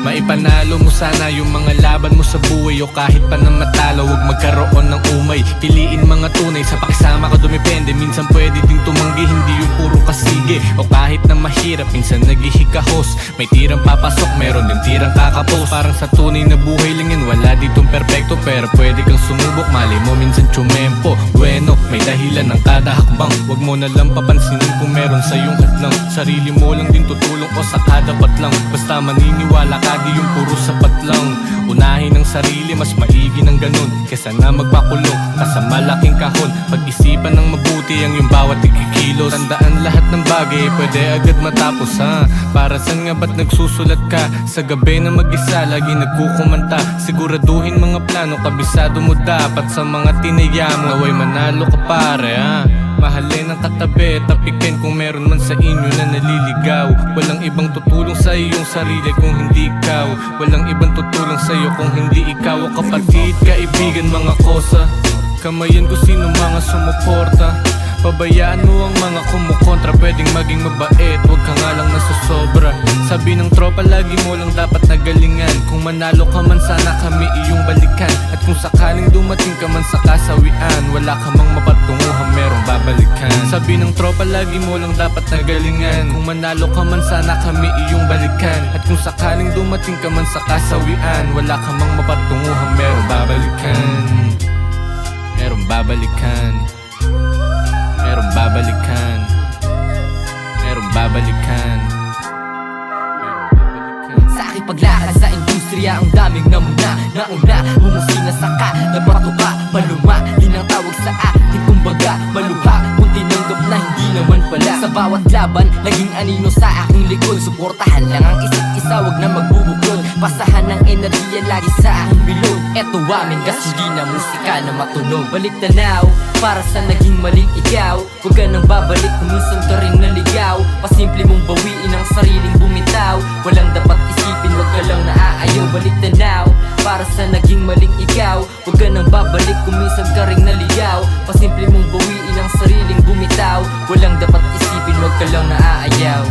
Maipanalo mo sana yung mga laban mo sa buhay, o kahit pa na matalo, huwag magkaroon ng umay. Piliin mga tunay, sa pakisama ka dumepende. Minsan pwede ding tumanggi, hindi yung puro kasige. O kahit na mahirap, minsan naghihikahos. May tirang papasok, meron din tirang kakapos. Parang sa tunay na buhay lang yan, wala ditong perpekto. Pero pwede kang sumubok, mali mo minsan tsumempo. Bueno, may dahilan ng kada hakbang. Huwag mo na lang papansinin kung meron sa iyong hadlang. Sarili mo lang din tutulong o sa kadapat lang. Basta maniniwala ka, di yung puro sapat lang. Unahin ang sarili, mas maigi ng ganun, kesa na magpakulong ka sa malaking kahon. Pag-isipan ng mabuti ang yung bawat ikikilos. Tandaan lahat ng bagay, pwede agad matapos ha. Para saan nga ba't nagsusulat ka? Sa gabi na mag-isa, lagi nagkukumanta. Siguraduhin mga plano, kabisado mo dapat. Sa mga tinaya mo, naway manalo ka pare ha. Mahalin ang katabi, tapikin kung meron man sa inyo na naliligaw. Walang ibang tutulong sa iyong sarili kung hindi ikaw. Walang ibang tutulong sa iyo kung hindi ikaw. O kapatid, kaibigan, mga kosa, kamayan ko sino mga sumuporta. Pabayaan mo ang mga kumukontra, pwedeng maging mabait, huwag ka nga lang nasusobra. Sabi ng tropa, lagi mo lang dapat nagalingan. Kung manalo ka man, sana kami iyong balikan. At kung sakaling dumating ka man sa kasawian, wala ka mang mapatunguhan, merong babalikan. Sabi ng tropa, lagi mo lang dapat nagalingan. Kung manalo ka man, sana kami iyong balikan. At kung sakaling dumating ka man sa kasawian, wala ka mang mapatunguhan, merong babalikan. Merong babalikan. Merong babalikan. Merong babalikan. Sa aking paglakad sa industriya, ang daming namuna. Nauna, humusina sa ka, nagpatuka, maluma. Di nang tawag sa akin, kumbaga, maluha. Kung tinanggap na hindi naman pala. Sa bawat laban, naging anino sa aking likod. Suportahan lang ang isa't isa, wag na magbubuklod. Pasahan ng enerhiya lagi sa aking bilog. Eto amin, gas hindi na musika na matunog. Balik tanaw, para sa naging maling ikaw. Huwag ka nang babalik kung minsan ka rin naligaw. Pasimple mong bawiin ang sariling bumitaw. Walang dapat isipin, huwag ka lang naaayaw. Balik tanaw, para sa naging maling ikaw. Huwag ka nang babalik kung minsan ka rin naligaw. Pasimple mong bawiin ang sariling bumitaw. Walang dapat isipin, huwag ka lang naaayaw.